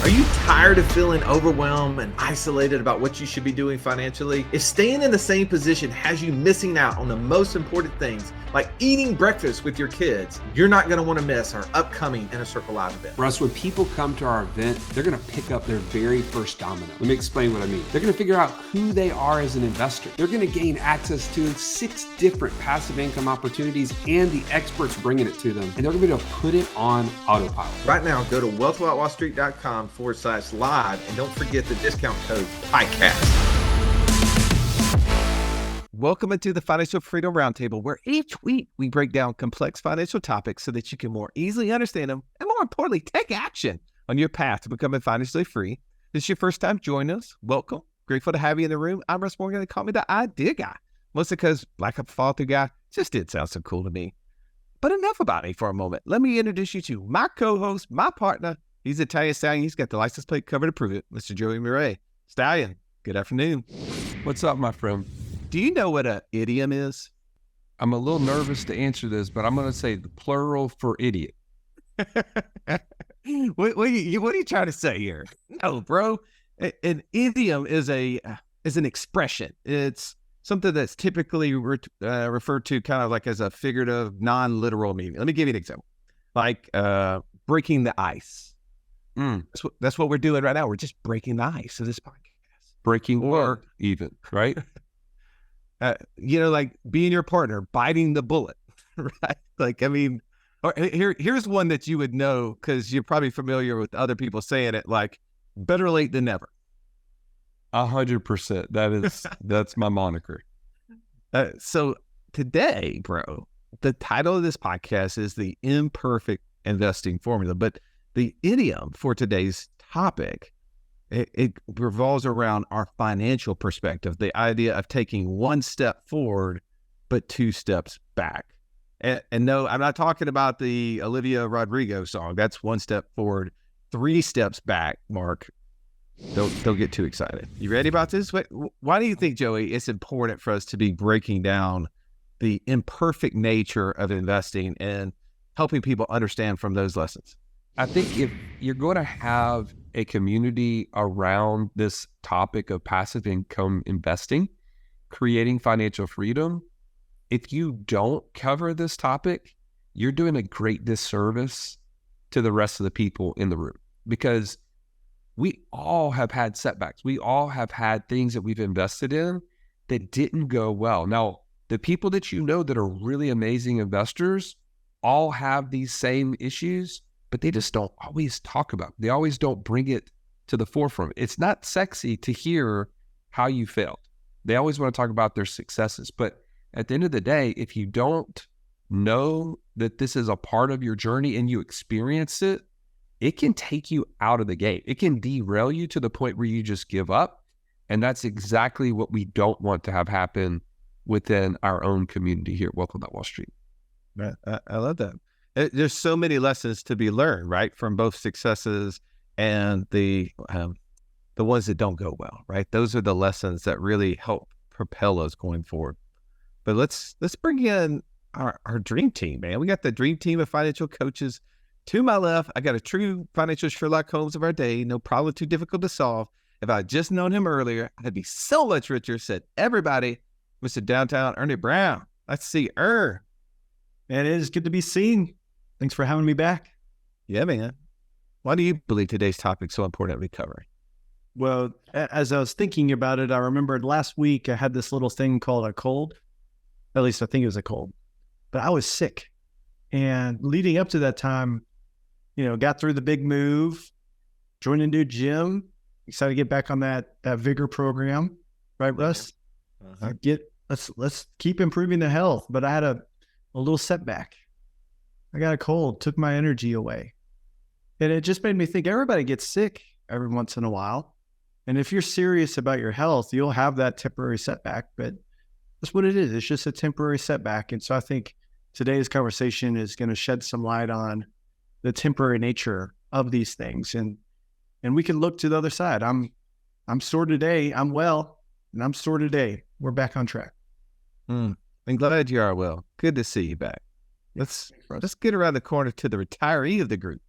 Are you tired of feeling overwhelmed and isolated about what you should be doing financially? If staying in the same position has you missing out on the most important things, like eating breakfast with your kids, you're not going to want to miss our upcoming Inner Circle Live event. Russ, when people come to our event, they're going to pick up their very first domino. Let me explain what I mean. They're going to figure out who they are as an investor. They're going to gain access to 6 different passive income opportunities and the experts bringing it to them. And they're going to be able to put it on autopilot. Right now, go to wealthwithoutwallstreet.com/live and don't forget the discount code PICAST. Welcome into the Financial Freedom Roundtable, where each week we break down complex financial topics so that you can more easily understand them and, more importantly, take action on your path to becoming financially free. This is your first time joining us. Welcome. Grateful to have you in the room. I'm Russ Morgan. They call me the idea guy, mostly because Black Up Fall Through guy just did sound so cool to me. But enough about me for a moment. Let me introduce you to my co-host, my partner. He's Italian Stallion. He's got the license plate cover to prove it. Mr. Joey Murray. Stallion, good afternoon. What's up, my friend? Do you know what an idiom is? I'm a little nervous to answer this, but I'm going to say the plural for idiot. What are you trying to say here? No, bro. An idiom is an expression. It's something that's typically referred to kind of like as a figurative, non-literal meaning. Let me give you an example. Like breaking the ice. That's what we're doing right now. We're just breaking the ice of this podcast. Breaking or even, right? Like being your partner, biting the bullet, right? Like, I mean, or here's one that you would know because you're probably familiar with other people saying it, like better late than never. 100%. That's my moniker. So today, bro, the title of this podcast is the Imperfect Investing Formula, but the idiom for today's topic, it revolves around our financial perspective, the idea of taking one step forward, but 2 steps back. And no, I'm not talking about the Olivia Rodrigo song. That's 1 step forward, 3 steps back, Mark. Don't get too excited. You ready about this? Why do you think, Joey, it's important for us to be breaking down the imperfect nature of investing and helping people understand from those lessons? I think if you're going to have a community around this topic of passive income investing, creating financial freedom, if you don't cover this topic, you're doing a great disservice to the rest of the people in the room, because we all have had setbacks. We all have had things that we've invested in that didn't go well. Now, the people that you know that are really amazing investors all have these same issues, but they just don't always talk about it. They always don't bring it to the forefront. It's not sexy to hear how you failed. They always want to talk about their successes. But at the end of the day, if you don't know that this is a part of your journey and you experience it, it can take you out of the game. It can derail you to the point where you just give up. And that's exactly what we don't want to have happen within our own community here at Wealth Without Wall Street. I love that. There's so many lessons to be learned, right? From both successes and the ones that don't go well, right? Those are the lessons that really help propel us going forward. But let's bring in our dream team, man. We got the dream team of financial coaches. To my left, I got a true financial Sherlock Holmes of our day. No problem too difficult to solve. If I had just known him earlier, I'd be so much richer, said everybody. Mr. Downtown Ernie Brown. Let's see, Man, it is good to be seen. Thanks for having me back. Yeah, man. Why do you believe today's topic is so important to be covering? Well, as I was thinking about it, I remembered last week I had this little thing called a cold. At least I think it was a cold. But I was sick. And leading up to that time, got through the big move, joined a new gym, excited to get back on that vigor program. Right, Russ? Let's keep improving the health. But I had a little setback. I got a cold, took my energy away. And it just made me think everybody gets sick every once in a while. And if you're serious about your health, you'll have that temporary setback, but that's what it is. It's just a temporary setback. And so I think today's conversation is going to shed some light on the temporary nature of these things. And we can look to the other side. I'm sore today. I'm well, and I'm sore today. We're back on track. I'm glad you are well. Good to see you back. Let's get around the corner to the retiree of the group.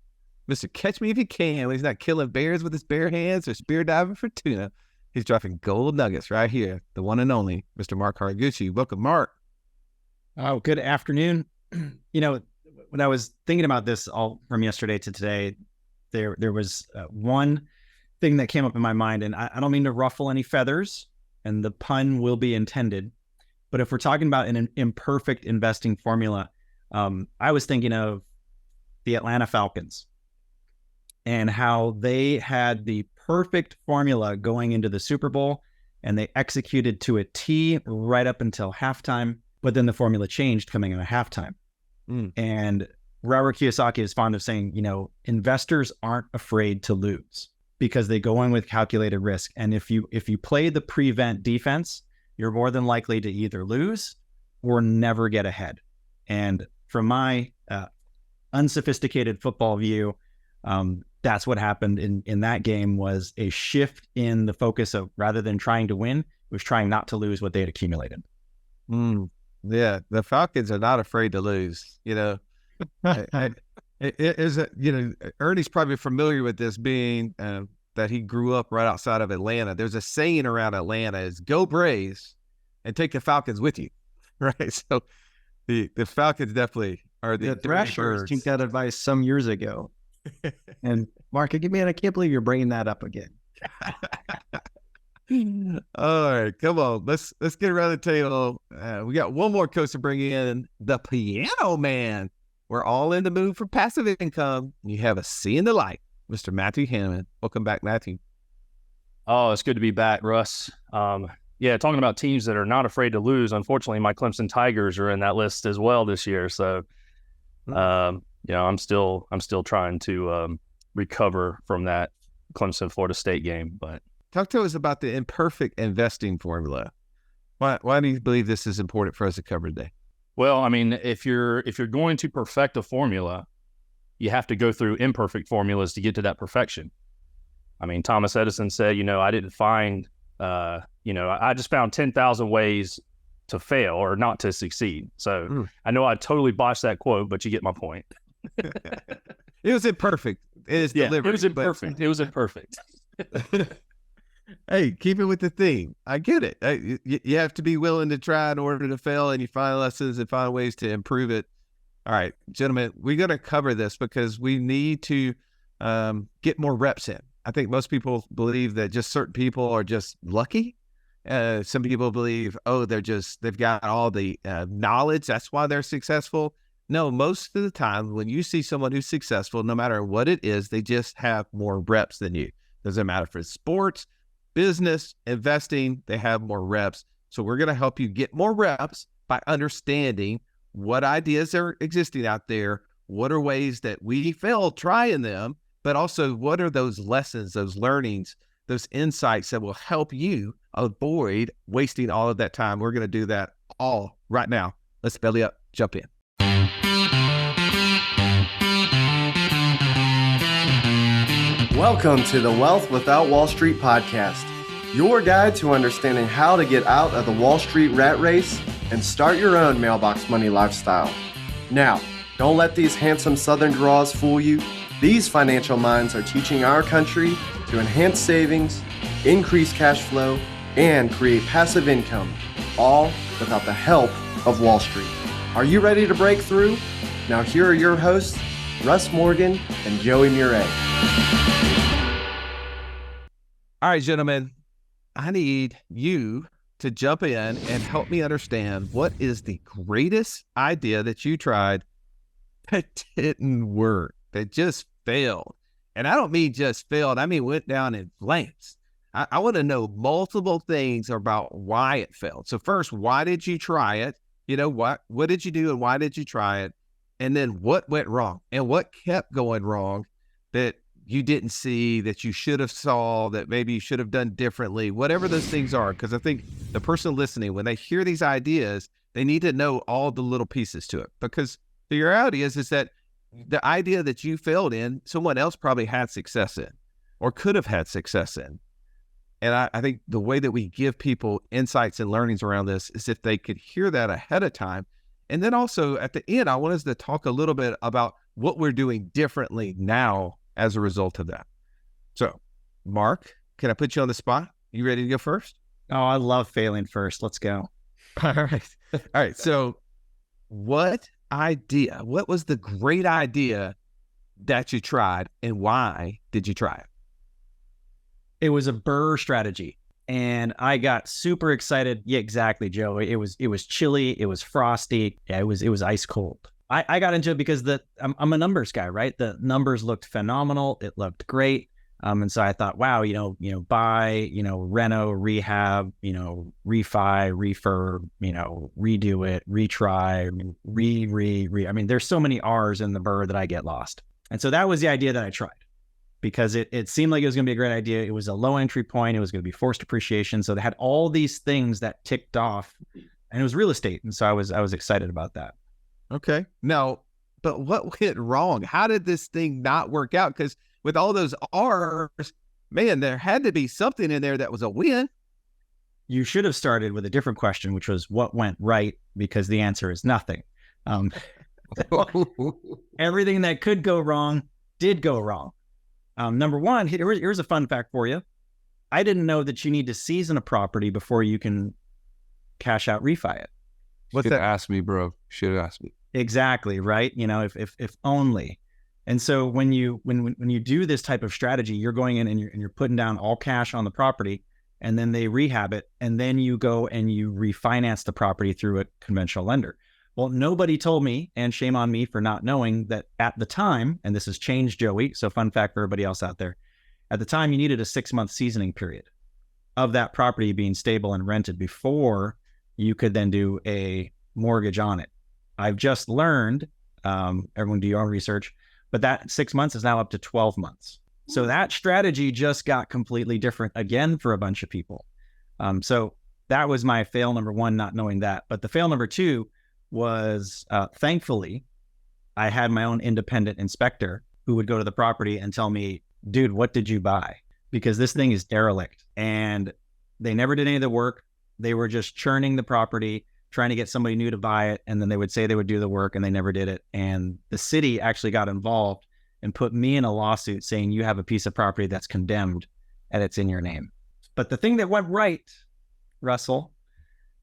Mr. Catch Me If You Can, when he's not killing bears with his bare hands or spear diving for tuna. He's dropping gold nuggets right here. The one and only Mr. Mark Haraguchi. Welcome, Mark. Oh, good afternoon. When I was thinking about this all from yesterday to today, there was one thing that came up in my mind, and I don't mean to ruffle any feathers, and the pun will be intended. But if we're talking about an imperfect investing formula, I was thinking of the Atlanta Falcons and how they had the perfect formula going into the Super Bowl, and they executed to a T right up until halftime. But then the formula changed coming into halftime. And Robert Kiyosaki is fond of saying, investors aren't afraid to lose because they go in with calculated risk. And if you play the prevent defense, you're more than likely to either lose or never get ahead. And from my unsophisticated football view, that's what happened in that game, was a shift in the focus of, rather than trying to win, it was trying not to lose what they had accumulated. Yeah, the Falcons are not afraid to lose. Ernie's probably familiar with this, being that he grew up right outside of Atlanta. There's a saying around Atlanta is "Go Braves" and take the Falcons with you, right? So the Falcons definitely are the Thrashers took that advice some years ago. And Mark, man, I can't believe you're bringing that up again. All right, come on. Let's get around the table. We got one more coach to bring in, the Piano Man. We're all in the mood for passive income. You have a C in the light, Mr. Matthew Hammond. Welcome back, Matthew. Oh, it's good to be back, Russ. Talking about teams that are not afraid to lose. Unfortunately, my Clemson Tigers are in that list as well this year. So, I'm still trying to recover from that Clemson Florida State game. But talk to us about the imperfect investing formula. Why do you believe this is important for us to cover today? Well, I mean, if you're going to perfect a formula, you have to go through imperfect formulas to get to that perfection. I mean, Thomas Edison said, I didn't find, I just found 10,000 ways to fail or not to succeed. So I know I totally botched that quote, but you get my point. It was imperfect. It was imperfect. It was imperfect. Hey, keep it with the theme. I get it. You have to be willing to try in order to fail, and you find lessons and find ways to improve it. All right, gentlemen, we're going to cover this because we need to get more reps in. I think most people believe that just certain people are just lucky. Some people believe, they've got all the knowledge. That's why they're successful. No, most of the time when you see someone who's successful, no matter what it is, they just have more reps than you. Doesn't matter if it's sports, business, investing, they have more reps. So we're going to help you get more reps by understanding what ideas are existing out there, what are ways that we fail trying them, but also what are those lessons, those learnings, those insights that will help you avoid wasting all of that time. We're going to do that all right now. Let's belly up, jump in. Welcome to the Wealth Without Wall Street podcast, your guide to understanding how to get out of the Wall Street rat race and start your own mailbox money lifestyle. Now, don't let these handsome Southern draws fool you. These financial minds are teaching our country to enhance savings, increase cash flow, and create passive income, all without the help of Wall Street. Are you ready to break through? Now here are your hosts, Russ Morgan and Joey Murray. All right, gentlemen, I need you to jump in and help me understand what is the greatest idea that you tried that didn't work, that just failed. And I don't mean just failed, I mean went down in flames. I want to know multiple things about why it failed. So first, why did you try it? What did you do and why did you try it? And then what went wrong and what kept going wrong that you didn't see, that you should have saw, that maybe you should have done differently, whatever those things are. Because I think the person listening, when they hear these ideas, they need to know all the little pieces to it. Because the reality is that the idea that you failed in, someone else probably had success in or could have had success in. And I think the way that we give people insights and learnings around this is if they could hear that ahead of time. And then also at the end, I want us to talk a little bit about what we're doing differently now as a result of that. So, Mark, can I put you on the spot? You ready to go first? Oh, I love failing first. Let's go. All right. All right. So, what was the great idea that you tried, and why did you try it? It was a burr strategy, and I got super excited. Yeah, exactly, Joe. It was chilly. It was frosty. Yeah, it was ice cold. I got into it because I'm a numbers guy, right? The numbers looked phenomenal. It looked great. And so I thought, wow, buy, reno, rehab, refi, refurb, redo it, retry, I mean, there's so many R's in the burr that I get lost. And so that was the idea that I tried, because it seemed like it was going to be a great idea. It was a low entry point. It was going to be forced appreciation. So they had all these things that ticked off, and it was real estate. And so I was excited about that. Okay. Now, but what went wrong? How did this thing not work out? Because with all those R's, man, there had to be something in there that was a win. You should have started with a different question, which was what went right, because the answer is nothing. Everything that could go wrong did go wrong. Number one, here's a fun fact for you. I didn't know that you need to season a property before you can cash out refi it. What's that? Ask me, bro. Should have asked me. Exactly, right? If only. And so when you do this type of strategy, you're going in and you're putting down all cash on the property, and then they rehab it, and then you go and you refinance the property through a conventional lender. Well, nobody told me, and shame on me for not knowing, that at the time, and this has changed, Joey, so fun fact for everybody else out there, at the time you needed a 6-month seasoning period of that property being stable and rented before you could then do a mortgage on it. I've just learned, everyone do your own research, but that 6 months is now up to 12 months. So that strategy just got completely different again for a bunch of people. So that was my fail number one, not knowing that. But the fail number two was, thankfully, I had my own independent inspector who would go to the property and tell me, dude, what did you buy? Because this thing is derelict. And they never did any of the work. They were just churning the property, trying to get somebody new to buy it. And then they would say they would do the work, and they never did it. And the city actually got involved and put me in a lawsuit saying you have a piece of property that's condemned and it's in your name. But the thing that went right, Russell,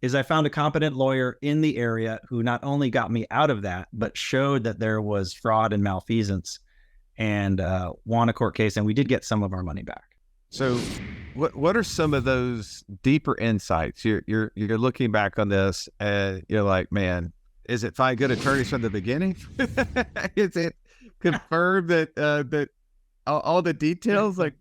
is I found a competent lawyer in the area who not only got me out of that, but showed that there was fraud and malfeasance, and won a court case. And we did get some of our money back. So what are some of those deeper insights? You're looking back on this and you're like, man, is it find good attorneys from the beginning? Is it confirmed that all the details? Like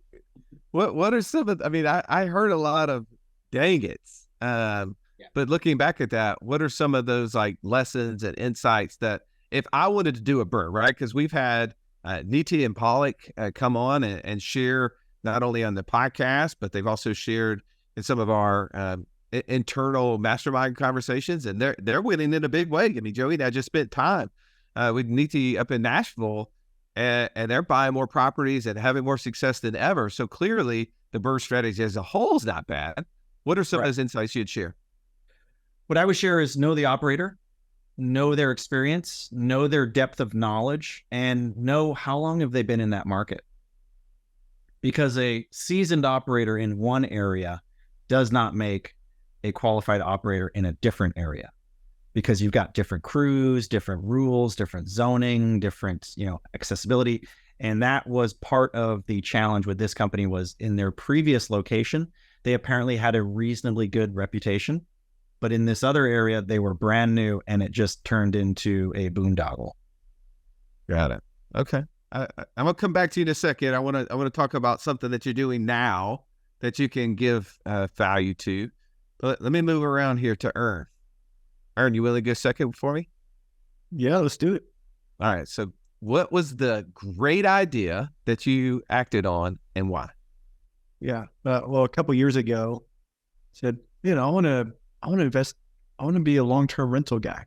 what are some of, I mean, I heard a lot of dang it's, but looking back at that, what are some of those like lessons and insights that if I wanted to do a burr, right? Because we've had Niti and Pollock come on and share not only on the podcast, but they've also shared in some of our internal mastermind conversations, and they're winning in a big way. I mean, Joey and I just spent time with Niti up in Nashville, and they're buying more properties and having more success than ever. So clearly, the burr strategy as a whole is not bad. What are some of those insights you'd share? What I would share is know the operator, know their experience, know their depth of knowledge, and know how long have they been in that market. Because a seasoned operator in one area does not make a qualified operator in a different area, because you've got different crews, different rules, different zoning, different, accessibility. And that was part of the challenge with this company. Was in their previous location, they apparently had a reasonably good reputation, but in this other area, they were brand new, and it just turned into a boondoggle. Got it. Okay. I'm gonna come back to you in a second. I want to talk about something that you're doing now that you can give value to. But let me move around here to Ern. Ern, you willing to go second for me? Yeah, let's do it. All right. So, what was the great idea that you acted on, and why? Yeah. Well, a couple years ago, said, I want to invest. I want to be a long-term rental guy,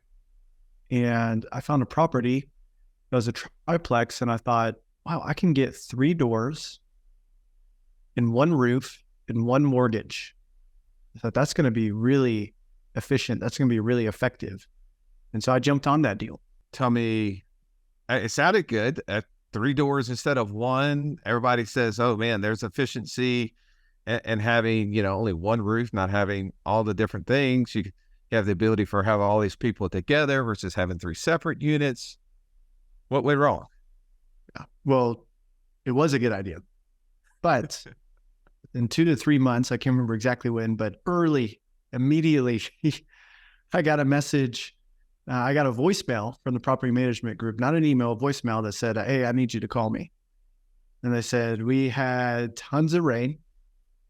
and I found a property. It was a triplex, and I thought, wow, I can get 3 doors in one roof and one mortgage. I thought that's going to be really efficient. That's going to be really effective. And so I jumped on that deal. Tell me It sounded good. 3 doors instead of 1. Everybody says, oh man, there's efficiency and having, only one roof, not having all the different things. You have the ability for having all these people together versus having 3 separate units. What went wrong? Well, it was a good idea, but in 2 to 3 months, I can't remember exactly when, but immediately, I got a message. I got a voicemail from the property management group, not an email, a voicemail that said, hey, I need you to call me. And they said, we had tons of rain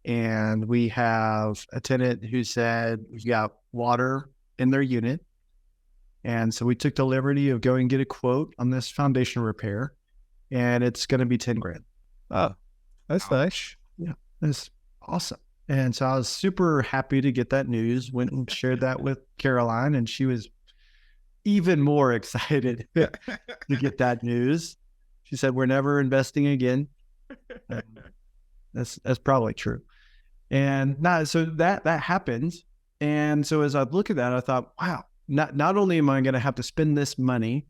and we have a tenant who said we got water in their unit. And so we took the liberty of going and get a quote on this foundation repair, and it's going to be $10,000. Oh, that's nice. Yeah, that's awesome. And so I was super happy to get that news, went and shared that with Caroline, and she was even more excited to get that news. She said, we're never investing again. That's probably true. And so that happened. And so as I look at that, I thought, wow, not only am I going to have to spend this money,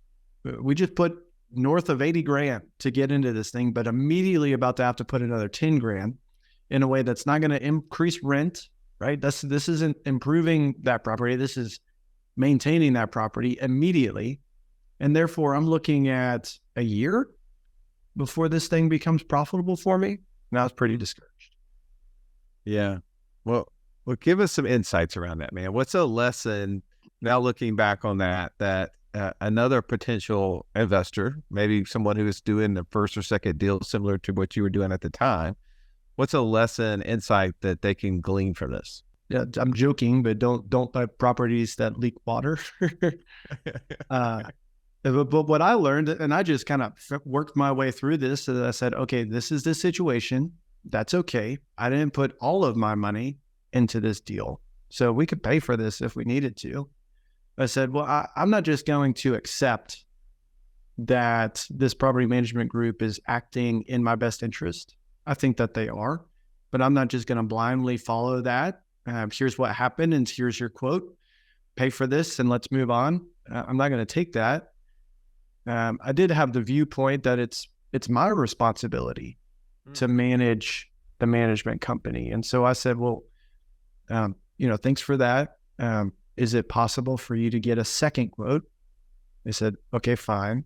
we just put north of $80,000 to get into this thing, but immediately about to have to put another $10,000 in a way that's not going to increase rent, right? This isn't improving that property. This is maintaining that property immediately. And therefore, I'm looking at a year before this thing becomes profitable for me. And I was pretty discouraged. Yeah. Well, give us some insights around that, man. What's a lesson now looking back on that another potential investor, maybe someone who is doing the first or second deal similar to what you were doing at the time, what's a lesson, insight that they can glean from this? Yeah, I'm joking, but don't buy properties that leak water. But what I learned, and I just kind of worked my way through this, so that I said, okay, this is the situation. That's okay. I didn't put all of my money into this deal, so we could pay for this if we needed to. I said, well, I'm not just going to accept that this property management group is acting in my best interest. I think that they are, but I'm not just going to blindly follow that. Here's what happened, and here's your quote. Pay for this, and let's move on. I'm not going to take that. I did have the viewpoint that it's my responsibility to manage the management company, and so I said, well, thanks for that. Is it possible for you to get a second quote? They said, okay, fine.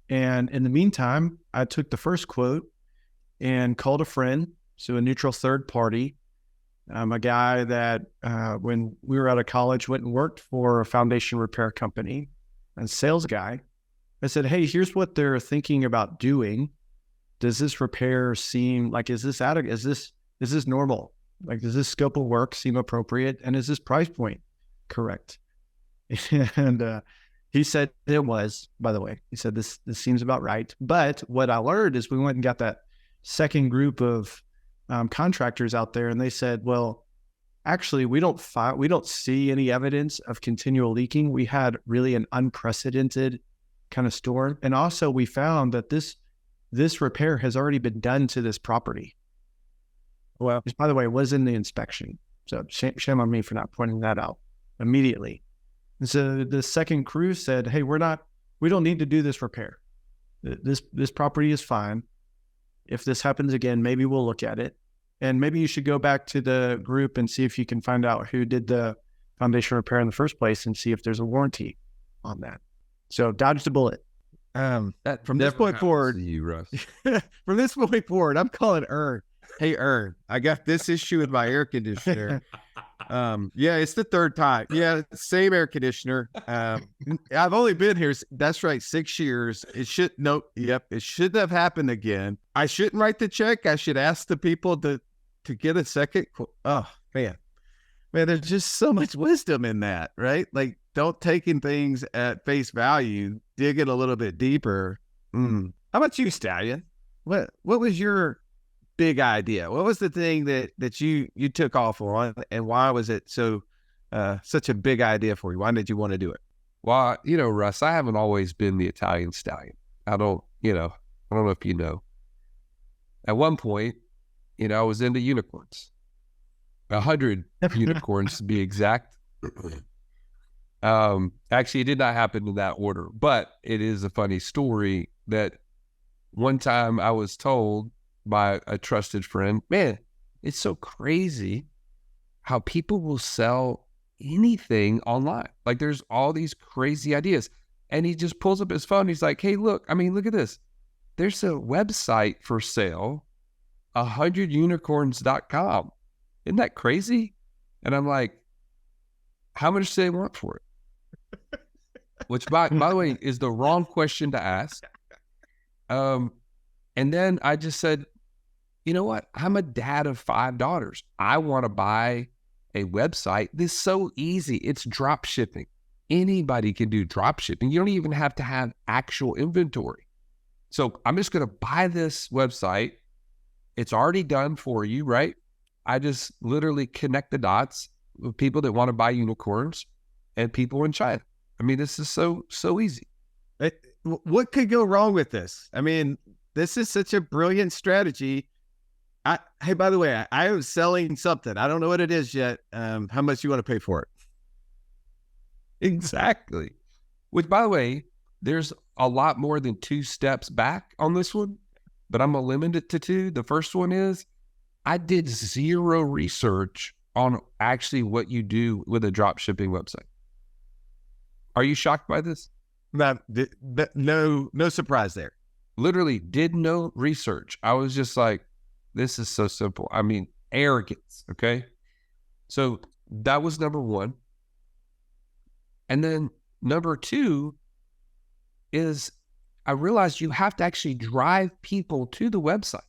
And in the meantime, I took the first quote and called a friend, so a neutral third party. A guy that when we were out of college went and worked for a foundation repair company, a sales guy. I said, hey, here's what they're thinking about doing. Does this repair seem like, is this normal? Like, does this scope of work seem appropriate? And is this price point correct? And he said it was, by the way. He said, this seems about right. But what I learned is we went and got that second group of contractors out there, and they said, well, actually, we don't see any evidence of continual leaking. We had really an unprecedented kind of storm. And also we found that this repair has already been done to this property. Well, which, by the way, was in the inspection. So shame on me for not pointing that out immediately. And so the second crew said, hey, we don't need to do this repair. This property is fine. If this happens again, maybe we'll look at it. And maybe you should go back to the group and see if you can find out who did the foundation repair in the first place and see if there's a warranty on that. So dodged a bullet. From this point forward, Russ. From this point forward, I'm calling Ern. Hey, Ern, I got this issue with my air conditioner. Yeah, it's the third time. Yeah, same air conditioner. I've only been here. That's right, 6 years. It shouldn't have happened again. I shouldn't write the check. I should ask the people to get a second. Oh man, there's just so much wisdom in that, right? Like, don't taking things at face value. Dig it a little bit deeper. How about you, Stallion? What was your big idea? What was the thing that you took off on, and why was it such a big idea for you? Why did you want to do it? Well, Russ, I haven't always been the Italian stallion. I don't know if you know. At one point, I was into unicorns, 100 unicorns to be exact. Actually, it did not happen in that order, but it is a funny story that one time I was told by a trusted friend, man, it's so crazy how people will sell anything online. Like there's all these crazy ideas. And he just pulls up his phone. He's like, hey, look at this. There's a website for sale, 100unicorns.com. Isn't that crazy? And I'm like, how much do they want for it? Which, by the way, is the wrong question to ask. And then I just said, you know what? I'm a dad of 5 daughters. I want to buy a website. This is so easy. It's drop shipping. Anybody can do drop shipping. You don't even have to have actual inventory. So I'm just going to buy this website. It's already done for you, right? I just literally connect the dots with people that want to buy unicorns and people in China. I mean, this is so easy. What could go wrong with this? I mean, this is such a brilliant strategy. Hey, by the way, I am selling something. I don't know what it is yet. How much you want to pay for it? Exactly. Which, by the way, there's a lot more than 2 steps back on this one, but I'm going to limit it to 2. The first one is I did 0 research on actually what you do with a drop shipping website. Are you shocked by this? No surprise there. Literally did no research. I was just like, this is so simple. I mean, arrogance. Okay. So that was number 1. And then number 2 is I realized you have to actually drive people to the website.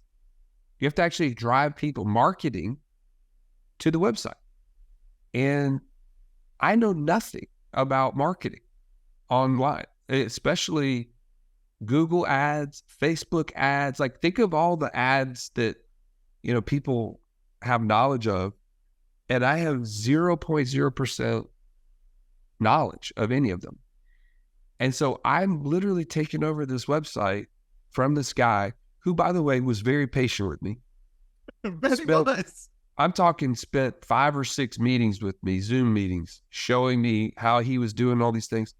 You have to actually drive people marketing to the website. And I know nothing about marketing online, especially Google ads, Facebook ads. Like think of all the ads that, people have knowledge of. And I have 0.0% knowledge of any of them. And so I'm literally taking over this website from this guy who, by the way, was very patient with me. I'm talking spent 5 or 6 meetings with me, Zoom meetings, showing me how he was doing all these things.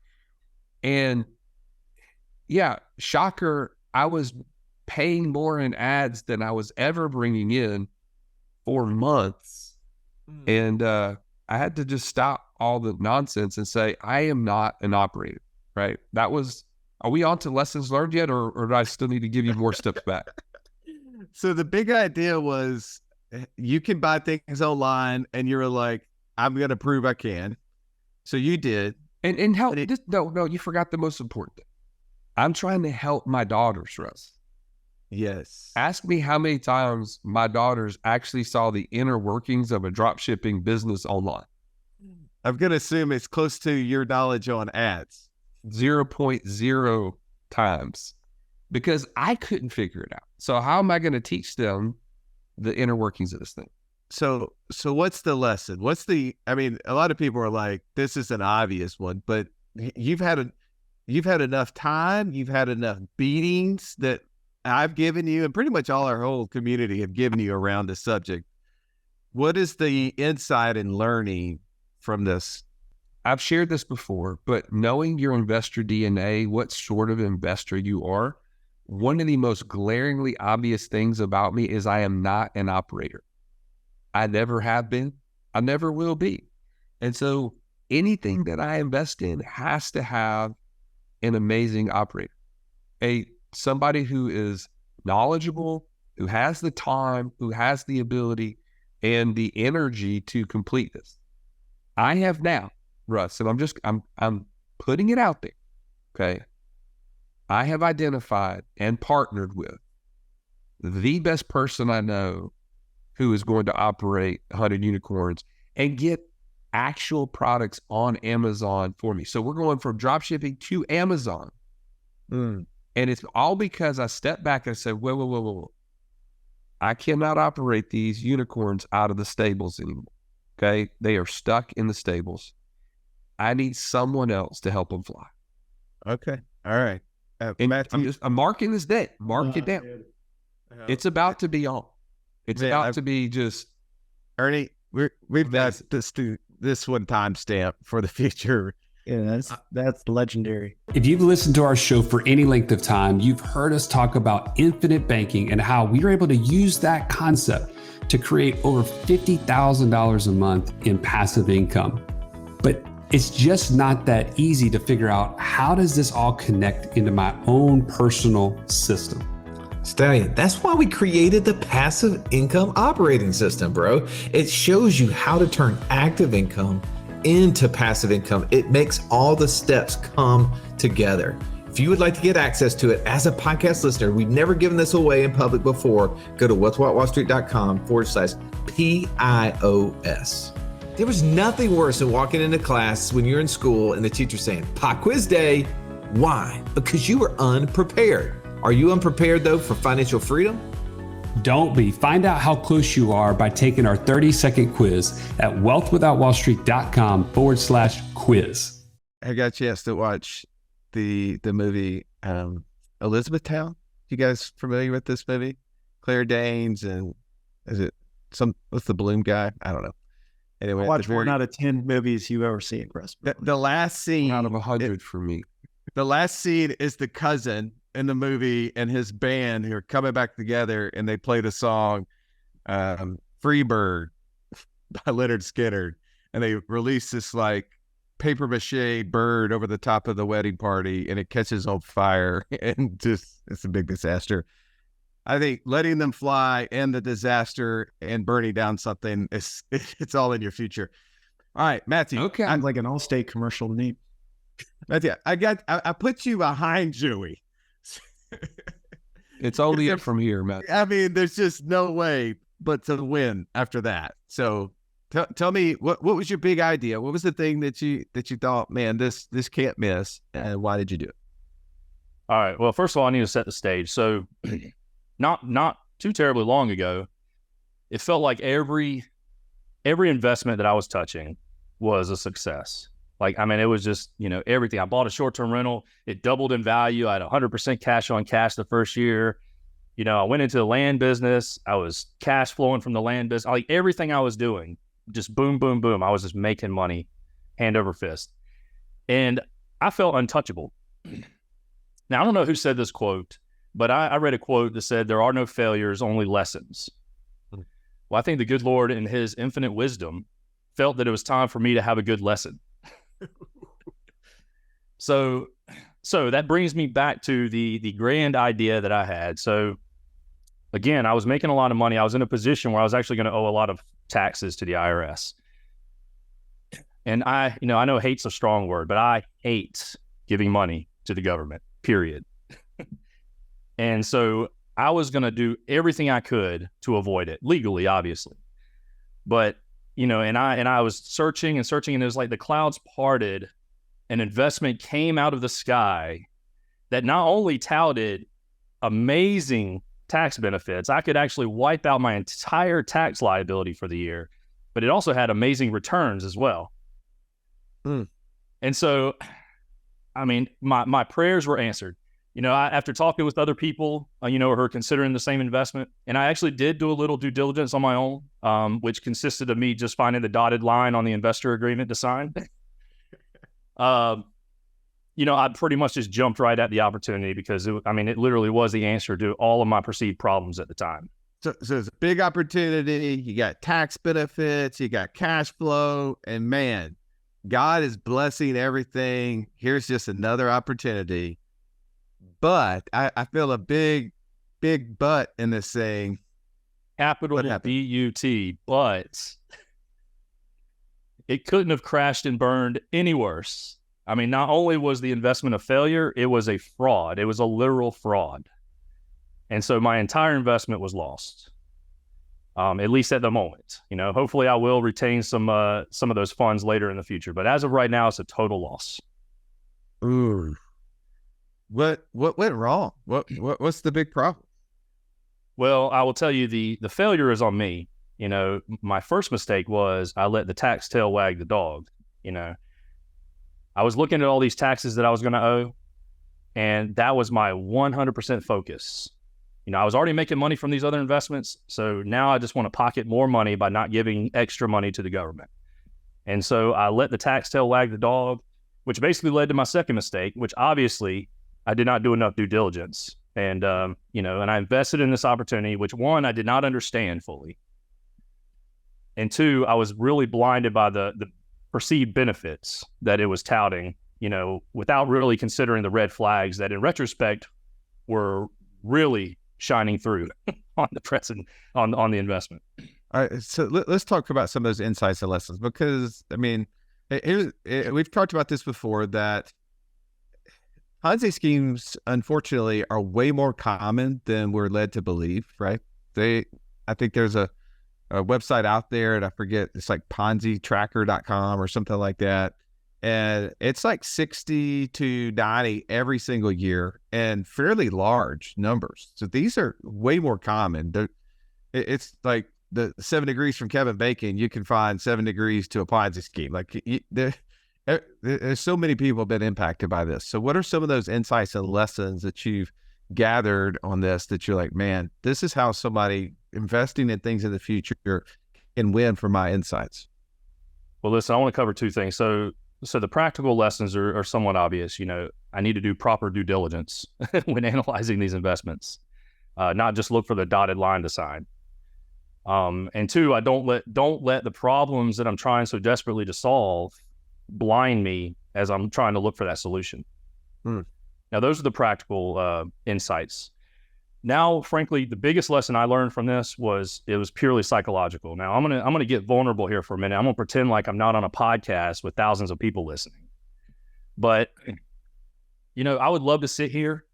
And yeah, shocker, I was paying more in ads than I was ever bringing in for months. And I had to just stop all the nonsense and say, I am not an operator, right? Are we on to lessons learned yet, or do I still need to give you more steps back? So the big idea was you can buy things online, and you were like, I'm going to prove I can. So you did. And how, no, you forgot the most important thing. I'm trying to help my daughters, Russ. Yes. Ask me how many times my daughters actually saw the inner workings of a drop shipping business online. I'm going to assume it's close to your knowledge on ads. 0.0 times, because I couldn't figure it out. So how am I going to teach them the inner workings of this thing? So what's the lesson? I mean, a lot of people are like, this is an obvious one, but you've had enough time, you've had enough beatings that I've given you, and pretty much all our whole community have given you around the subject. What is the insight and learning from this? I've shared this before, but knowing your investor DNA, what sort of investor you are, one of the most glaringly obvious things about me is I am not an operator. I never have been. I never will be. And so anything that I invest in has to have an amazing operator, somebody who is knowledgeable, who has the time, who has the ability and the energy to complete this. I have now, Russ, and I'm putting it out there. Okay. I have identified and partnered with the best person I know who is going to operate 100 unicorns and get actual products on Amazon for me. So we're going from drop shipping to Amazon. And it's all because I stepped back and I said, whoa. I cannot operate these unicorns out of the stables anymore. Okay. They are stuck in the stables. I need someone else to help them fly. Okay. All right. Matthew, I'm marking this day. Mark it down. It's about to be on. It's about to be just. Ernie, we've got this one timestamp for the future. Yeah, that's legendary. If you've listened to our show for any length of time, you've heard us talk about infinite banking and how we were able to use that concept to create over $50,000 a month in passive income. But it's just not that easy to figure out, how does this all connect into my own personal system? Stallion, that's why we created the passive income operating system, bro. It shows you how to turn active income into passive income. It makes all the steps come together. If you would like to get access to it as a podcast listener, we've never given this away in public before, go to what'swhatwallstreet.com/PIOS. There was nothing worse than walking into class when you're in school and the teacher saying, pop quiz day. Why? Because you were unprepared. Are you unprepared though for financial freedom? Don't be. Find out how close you are by taking our 30-second quiz at wealthwithoutwallstreet.com/quiz. I got a chance to watch the movie Elizabethtown. You guys familiar with this movie? Claire Danes and what's the Bloom guy? I don't know. Anyway, Watch 1 out of 10 movies you ever seen, Russ. The last scene Out of 100 for me. The last scene is the cousin in the movie and his band who are coming back together, and they play the song Free Bird by Leonard Skinner, and they release this like paper mache bird over the top of the wedding party, and it catches on fire, and just it's a big disaster. I think letting them fly and the disaster and burning down something it's all in your future. All right, Matthew. Okay. Sounds like an Allstate commercial to me. Matthew, I put you behind Joey. It's only up from here, Matt. I mean, there's just no way but to win after that. So tell me, what was your big idea? What was the thing that you thought, man, this can't miss, and why did you do it? All right. Well, first of all, I need to set the stage. So not too terribly long ago, it felt like every investment that I was touching was a success. Like, I mean, it was just, everything. I bought a short-term rental. It doubled in value. I had 100% cash on cash the first year. I went into the land business. I was cash flowing from the land business. Like, everything I was doing, just boom, boom, boom. I was just making money hand over fist. And I felt untouchable. Now, I don't know who said this quote, but I read a quote that said, there are no failures, only lessons. Well, I think the good Lord in his infinite wisdom felt that it was time for me to have a good lesson. So that brings me back to the grand idea that I had. So again, I was making a lot of money. I was in a position where I was actually going to owe a lot of taxes to the IRS. And I know hate's a strong word, but I hate giving money to the government, period. And so I was going to do everything I could to avoid it, legally, obviously. But and I was searching, and it was like the clouds parted, an investment came out of the sky that not only touted amazing tax benefits, I could actually wipe out my entire tax liability for the year, but it also had amazing returns as well. And so, I mean, my prayers were answered. After talking with other people, who are considering the same investment, and I actually did do a little due diligence on my own, which consisted of me just finding the dotted line on the investor agreement to sign. I pretty much just jumped right at the opportunity because it literally was the answer to all of my perceived problems at the time. So it's a big opportunity. You got tax benefits, you got cash flow, and man, God is blessing everything. Here's just another opportunity. But I feel a big but in this thing. Capital B-U-T, but it couldn't have crashed and burned any worse. I mean, not only was the investment a failure, it was a fraud. It was a literal fraud. And so my entire investment was lost, at least at the moment. Hopefully I will retain some of those funds later in the future. But as of right now, it's a total loss. Ooh. What went wrong? What's the big problem? Well, I will tell you the failure is on me. My first mistake was I let the tax tail wag the dog. I was looking at all these taxes that I was going to owe, and that was my 100% focus. I was already making money from these other investments, so now I just want to pocket more money by not giving extra money to the government. And so I let the tax tail wag the dog. which basically led to my second mistake, which obviously I did not do enough due diligence. And, and I invested in this opportunity, which one, I did not understand fully. And two, I was really blinded by the perceived benefits that it was touting, without really considering the red flags that in retrospect were really shining through on the present, on the investment. All right. So let's talk about some of those insights and lessons, because we've talked about this before, that Ponzi schemes, unfortunately, are way more common than we're led to believe, right? I think there's a website out there, and I forget, it's like ponzitracker.com or something like that. And it's like 60 to 90 every single year, and fairly large numbers. So these are way more common. It's like the 7 degrees from Kevin Bacon. You can find 7 degrees to a Ponzi scheme. Like there's so many people have been impacted by this. So what are some of those insights and lessons that you've gathered on this, that you're like, man, this is how somebody investing in things in the future can win from my insights? Well, listen, I want to cover two things. So the practical lessons are somewhat obvious. I need to do proper due diligence when analyzing these investments, not just look for the dotted line to sign. And two, I don't let the problems that I'm trying so desperately to solve blind me as I'm trying to look for that solution. Now, those are the practical insights. Now, frankly, the biggest lesson I learned from this was it was purely psychological. Now, I'm gonna get vulnerable here for a minute. I'm gonna pretend like I'm not on a podcast with thousands of people listening. But I would love to sit here,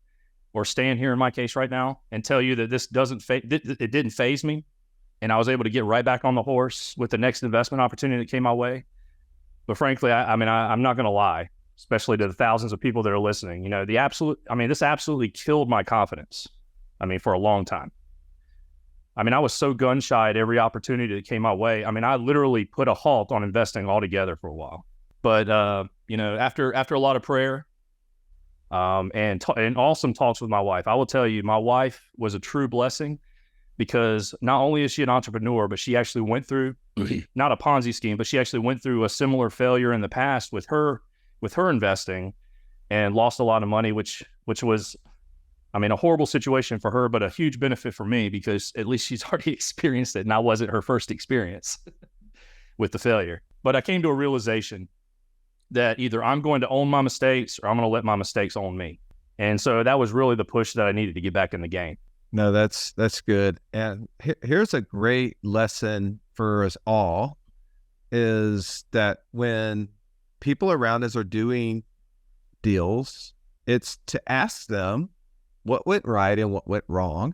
or stand here in my case right now, and tell you that this it didn't faze me, and I was able to get right back on the horse with the next investment opportunity that came my way. But frankly, I'm not going to lie, especially to the thousands of people that are listening. This absolutely killed my confidence. For a long time. I was so gun shy at every opportunity that came my way. I literally put a halt on investing altogether for a while. But after a lot of prayer, and awesome talks with my wife, I will tell you, my wife was a true blessing, because not only is she an entrepreneur, but she actually went through not a Ponzi scheme, but she actually went through a similar failure in the past with her investing, and lost a lot of money, which was, a horrible situation for her, but a huge benefit for me, because at least she's already experienced it, and I wasn't her first experience with the failure. But I came to a realization that either I'm going to own my mistakes, or I'm going to let my mistakes own me. And so that was really the push that I needed to get back in the game. No, that's good. And here's a great lesson for us all, is that when people around us are doing deals, it's to ask them what went right and what went wrong.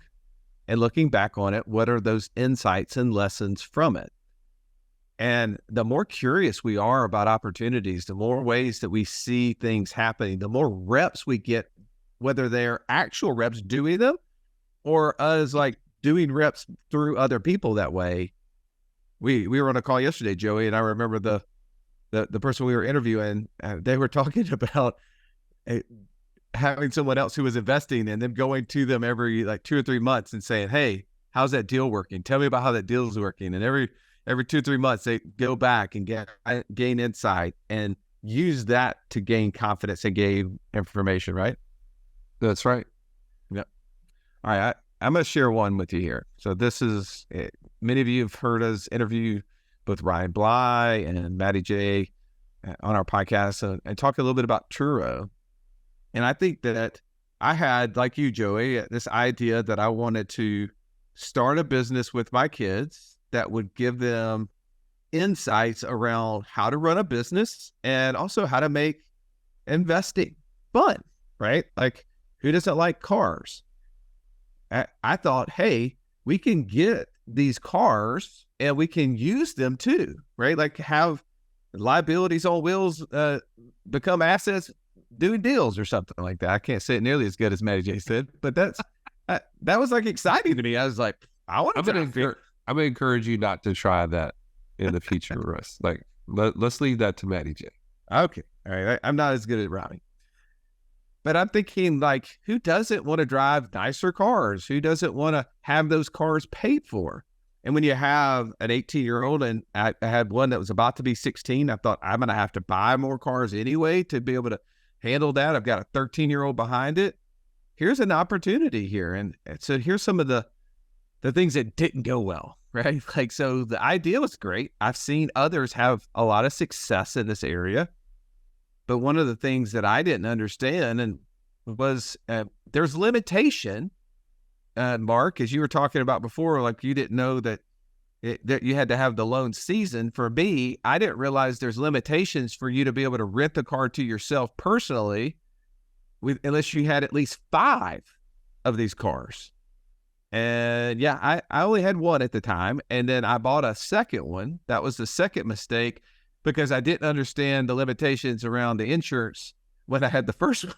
And looking back on it, what are those insights and lessons from it? And the more curious we are about opportunities, the more ways that we see things happening, the more reps we get, whether they're actual reps doing them, or us like doing reps through other people that way. We were on a call yesterday, Joey, and I remember the person we were interviewing, they were talking about having someone else who was investing, and then going to them every like 2 or 3 months and saying, hey, how's that deal working? Tell me about how that deal is working. And every 2 or 3 months, they go back and gain insight and use that to gain confidence and gain information, right? That's right. Yep. All right. I'm going to share one with you here. So this is, many of you have heard us interview both Ryan Bly and Maddie J on our podcast and talk a little bit about Turo. And I think that I had, like you, Joey, this idea that I wanted to start a business with my kids that would give them insights around how to run a business and also how to make investing fun, right? Like, who doesn't like cars? I thought, hey, we can get these cars and we can use them too, right? Like, have liabilities on wheels become assets doing deals or something like that. I can't say it nearly as good as Maddie J said, but that was like exciting to me. I was like, I want to. I'm gonna encourage you not to try that in the future, Russ. Like, let's leave that to Maddie J. Okay, all right. I'm not as good at rhyming, but I'm thinking, like, who doesn't want to drive nicer cars? Who doesn't want to have those cars paid for? And when you have an 18-year-old, and I had one that was about to be 16, I thought I'm going to have to buy more cars anyway to be able to handle that. I've got a 13-year-old behind it. Here's an opportunity here. And so here's some of the things that didn't go well, right? Like, so the idea was great. I've seen others have a lot of success in this area. But one of the things that I didn't understand and was there's limitation, Mark, as you were talking about before, like you didn't know that you had to have the loan season. For me, I didn't realize there's limitations for you to be able to rent the car to yourself personally unless you had at least 5 of these cars. And yeah, I only had one at the time. And then I bought a second one. That was the second mistake because I didn't understand the limitations around the insurance when I had the first one.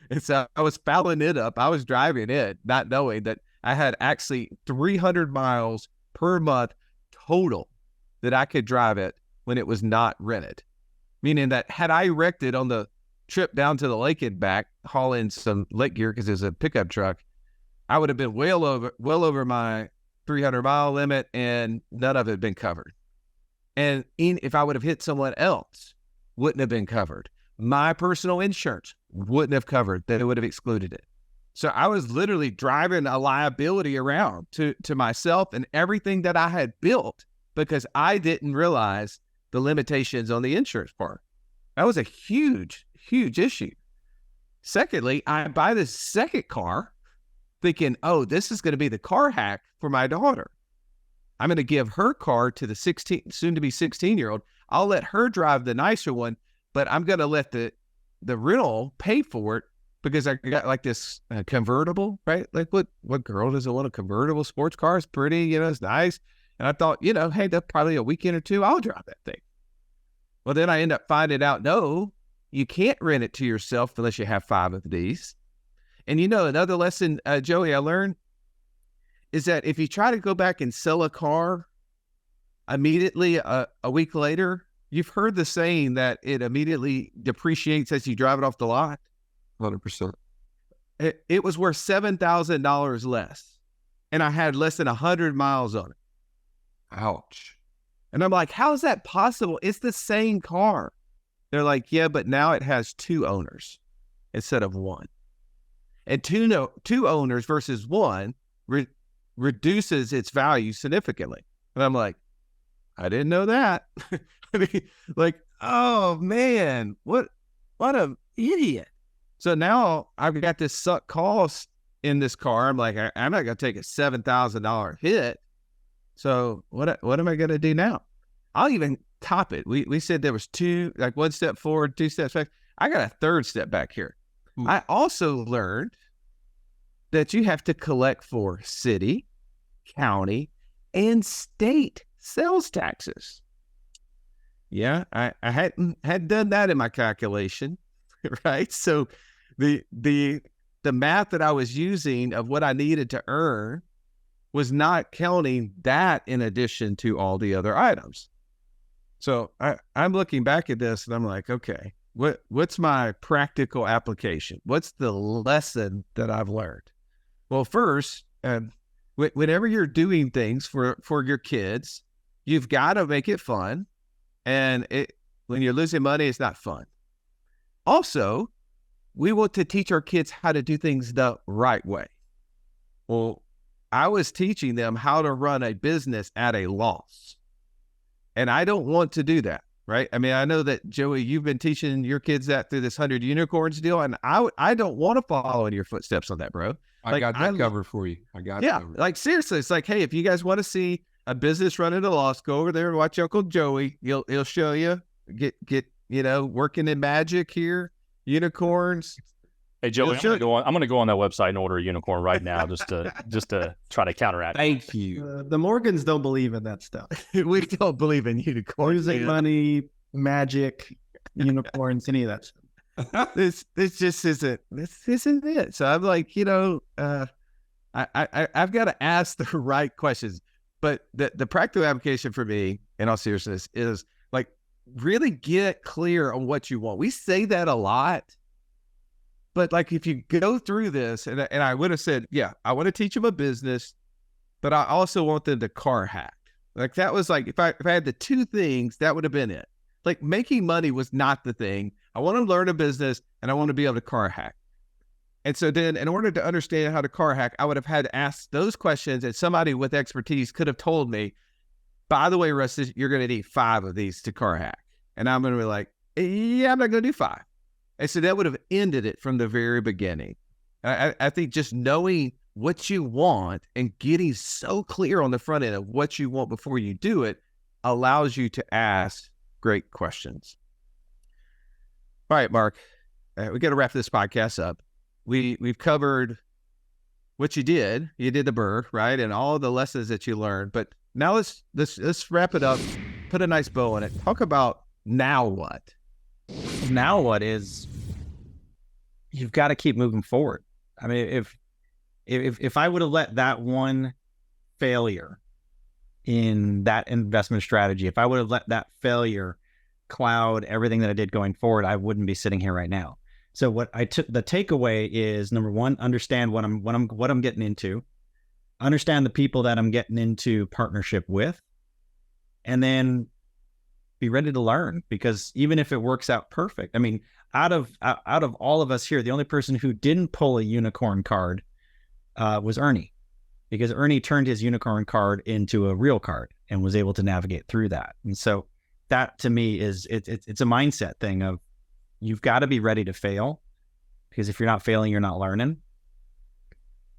And so I was fouling it up. I was driving it, not knowing that I had actually 300 miles per month total that I could drive it when it was not rented. Meaning that had I wrecked it on the trip down to the lake and back, hauling some lake gear because it was a pickup truck, I would have been well over my 300-mile limit, and none of it had been covered. And if I would have hit someone else, wouldn't have been covered. My personal insurance wouldn't have covered that. It would have excluded it. So I was literally driving a liability around to myself and everything that I had built because I didn't realize the limitations on the insurance part. That was a huge, huge issue. Secondly, I buy this second car thinking, oh, this is going to be the car hack for my daughter. I'm going to give her car to the soon to be 16-year-old. I'll let her drive the nicer one, but I'm going to let the rental pay for it because I got like this convertible, right? Like what girl doesn't want a convertible sports car? It's pretty, it's nice. And I thought, hey, that's probably a weekend or two, I'll drive that thing. Well, then I end up finding out, no, you can't rent it to yourself unless you have 5 of these. And another lesson, Joey, I learned is that if you try to go back and sell a car immediately a week later, you've heard the saying that it immediately depreciates as you drive it off the lot. 100%. It was worth $7,000 less, and I had less than 100 miles on it. Ouch. And I'm like, how is that possible? It's the same car. They're like, yeah, but now it has 2 owners instead of 1. And two owners versus 1 reduces its value significantly. And I'm like, I didn't know that. I mean, like, oh man, what an idiot. So now I've got this sunk cost in this car. I'm like, I'm not going to take a $7,000 hit. So what am I going to do now? I'll even top it. We said there was 2, like 1 step forward, 2 steps back. I got a 3rd step back here. I also learned that you have to collect for city, county, and state sales taxes. Yeah, I hadn't done that in my calculation, right? So the math that I was using of what I needed to earn was not counting that in addition to all the other items. So I'm looking back at this and I'm like, okay, what's my practical application? What's the lesson that I've learned? Well, first, whenever you're doing things for your kids, you've got to make it fun. And when you're losing money, it's not fun. Also, we want to teach our kids how to do things the right way. Well, I was teaching them how to run a business at a loss. And I don't want to do that, right? I mean, I know that, Joey, you've been teaching your kids that through this 100 Unicorns deal, and I don't want to follow in your footsteps on that, bro. I got that covered for you. I got it covered. Like seriously, it's like, hey, if you guys want to see a business running a loss, go over there and watch Uncle Joey. He'll show you, get working in magic here, unicorns. Hey Joey, I'm gonna go on that website and order a unicorn right now, just to try to counteract. Thank you. The Morgans don't believe in that stuff. We don't believe in unicorns. Losing money, magic, unicorns, any of that stuff. This just isn't. This isn't it. So I'm like, I've got to ask the right questions. But the practical application for me, in all seriousness, is like really get clear on what you want. We say that a lot. But like if you go through this, and I would have said, yeah, I want to teach them a business. but I also want them to car hack. Like that was like, if I had the two things, that would have been it. Like making money was not the thing. I want to learn a business and I want to be able to car hack. And so then in order to understand how to car hack, I would have had to ask those questions, and somebody with expertise could have told me, by the way, Russ, you're going to need 5 of these to car hack. And I'm going to be like, yeah, I'm not going to do 5. And so that would have ended it from the very beginning. I think just knowing what you want and getting so clear on the front end of what you want before you do it allows you to ask great questions. All right, Mark, we got to wrap this podcast up. We've covered what you did. You did the BRRRR, right? And all the lessons that you learned. But now let's wrap it up, put a nice bow on it. Talk about now what? Now what is, you've got to keep moving forward. I mean, if I would have let that one failure in that investment strategy, if I would have let that failure cloud everything that I did going forward, I wouldn't be sitting here right now. So what I took, the takeaway is, number one, understand what I'm getting into, understand the people that I'm getting into partnership with, and then be ready to learn, because even if it works out perfect, I mean, out of all of us here, the only person who didn't pull a unicorn card was Ernie, because Ernie turned his unicorn card into a real card and was able to navigate through that. And so that to me is, it's a mindset thing of, you've got to be ready to fail, because if you're not failing, you're not learning.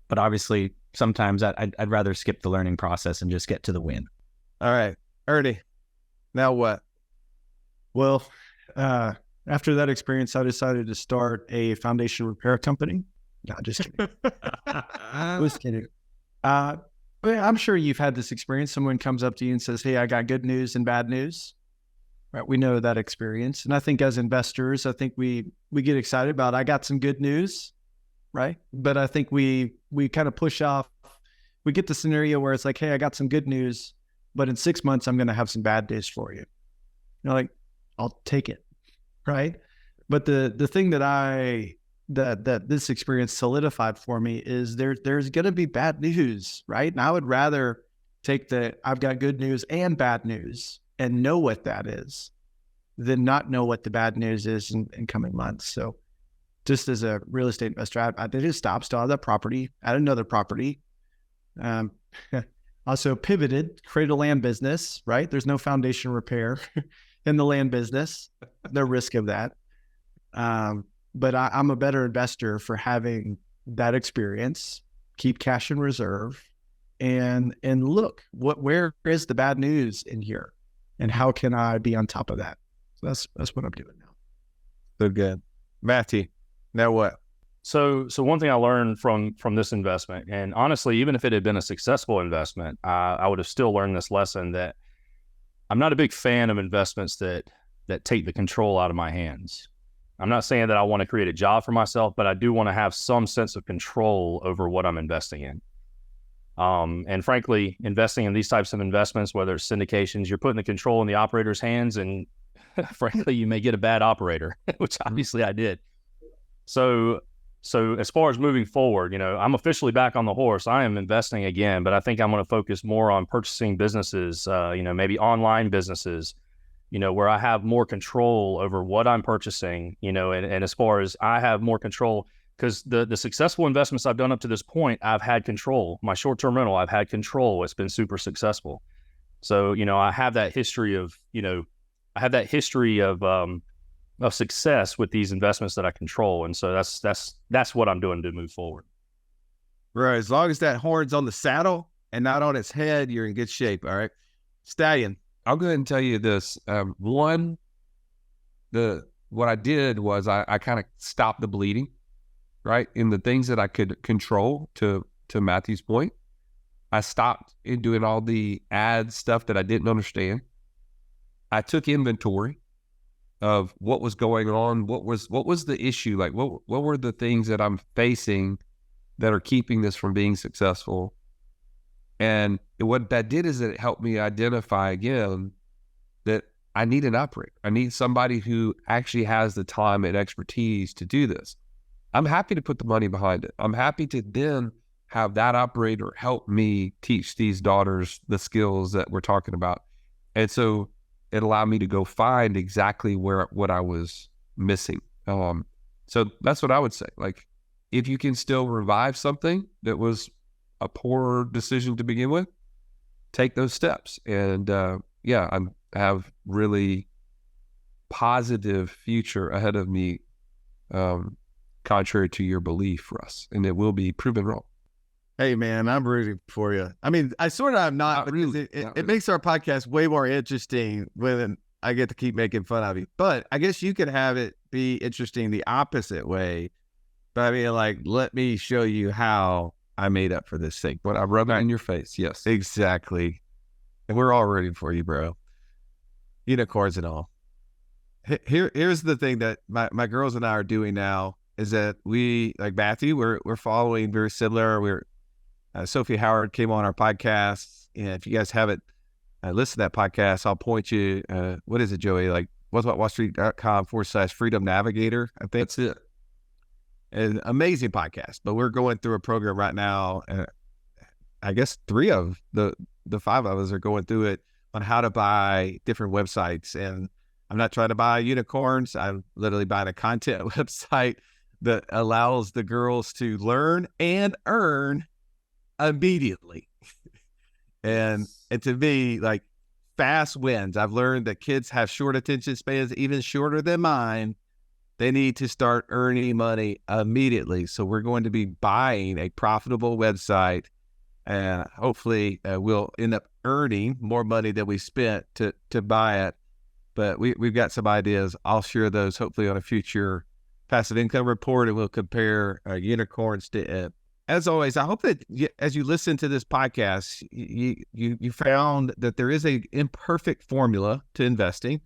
But obviously sometimes I'd rather skip the learning process and just get to the win. All right, Ernie, now what? Well, after that experience, I decided to start a foundation repair company. No, just kidding. I was kidding. But I'm sure you've had this experience. Someone comes up to you and says, hey, I got good news and bad news. Right? We know that experience. And I think as investors, I think we get excited about, I got some good news, right? But I think we kind of push off. We get the scenario where it's like, hey, I got some good news, but in 6 months, I'm going to have some bad news for you. You're like, I'll take it, right? But the thing that this experience solidified for me is there's going to be bad news, right? And I would rather take I've got good news and bad news and know what that is than not know what the bad news is in coming months. So just as a real estate investor, I did just stop, still have that property, add another property. Also pivoted, create a land business, right? There's no foundation repair in the land business, no risk of that. But I'm a better investor for having that experience, keep cash in reserve, and look, where is the bad news in here, and how can I be on top of that? So that's what I'm doing now. So good. Matthew, now what? So one thing I learned from this investment, and honestly, even if it had been a successful investment, I would have still learned this lesson, that I'm not a big fan of investments that take the control out of my hands. I'm not saying that I want to create a job for myself, but I do want to have some sense of control over what I'm investing in. And frankly, investing in these types of investments, whether it's syndications, you're putting the control in the operator's hands, and frankly, you may get a bad operator, which obviously I did. So as far as moving forward, I'm officially back on the horse. I am investing again, but I think I'm going to focus more on purchasing businesses, maybe online businesses, where I have more control over what I'm purchasing, and as far as I have more control, because the successful investments I've done up to this point, I've had control. My short-term rental, I've had control. It's been super successful. So, I have that history of success with these investments that I control. And so that's what I'm doing to move forward. Right. As long as that horn's on the saddle and not on its head, you're in good shape. All right. Stallion. I'll go ahead and tell you this. What I did was I kind of stopped the bleeding, right? In the things that I could control, to Matthew's point. I stopped in doing all the ad stuff that I didn't understand. I took inventory of what was going on, what was the issue, like what were the things that I'm facing that are keeping this from being successful. And what that did is it helped me identify again that I need an operator. I need somebody who actually has the time and expertise to do this. I'm happy to put the money behind it. I'm happy to then have that operator help me teach these daughters the skills that we're talking about. And so it allowed me to go find exactly what I was missing. So that's what I would say. Like, if you can still revive something that was a poor decision to begin with, take those steps. And I have really positive future ahead of me, contrary to your belief, Russ, and it will be proven wrong. Hey man, I'm rooting for you. I mean, I sort of am not, but really, it makes our podcast way more interesting when I get to keep making fun of you. But I guess you could have it be interesting the opposite way. But I mean, like, let me show you how I made up for this thing. When I rub it in your face, yes. Exactly. And we're all rooting for you, bro. Unicorns and all. Here's the thing that my girls and I are doing now is that we, like Matthew, we're following very similar. Sophie Howard came on our podcast, and if you guys haven't listened to that podcast, I'll point you. What is it, Joey? Like, what'swhatwallstreet.com/freedom navigator. I think that's it. An amazing podcast. But we're going through a program right now. I guess 3 of the 5 of us are going through it on how to buy different websites. And I'm not trying to buy unicorns. I'm literally buying a content website that allows the girls to learn and earn immediately. and to me, like, fast wins. I've learned that kids have short attention spans, even shorter than mine. They need to start earning money immediately. So we're going to be buying a profitable website, and hopefully we'll end up earning more money than we spent to buy it. But we've got some ideas. I'll share those hopefully on a future passive income report, and we'll compare unicorns to it. As always, I hope that as you listen to this podcast, you found that there is a imperfect formula to investing,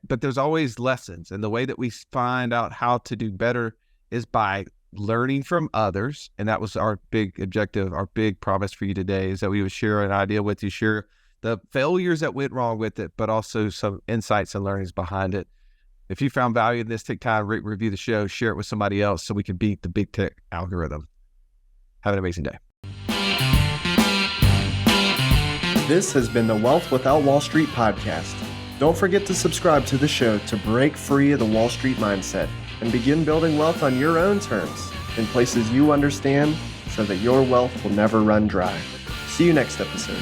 but there's always lessons. And the way that we find out how to do better is by learning from others. And that was our big objective, our big promise for you today, is that we would share an idea with you, share the failures that went wrong with it, but also some insights and learnings behind it. If you found value in this, take time, rate, review the show, share it with somebody else so we can beat the big tech algorithm. Have an amazing day. This has been the Wealth Without Wall Street podcast. Don't forget to subscribe to the show to break free of the Wall Street mindset and begin building wealth on your own terms in places you understand so that your wealth will never run dry. See you next episode.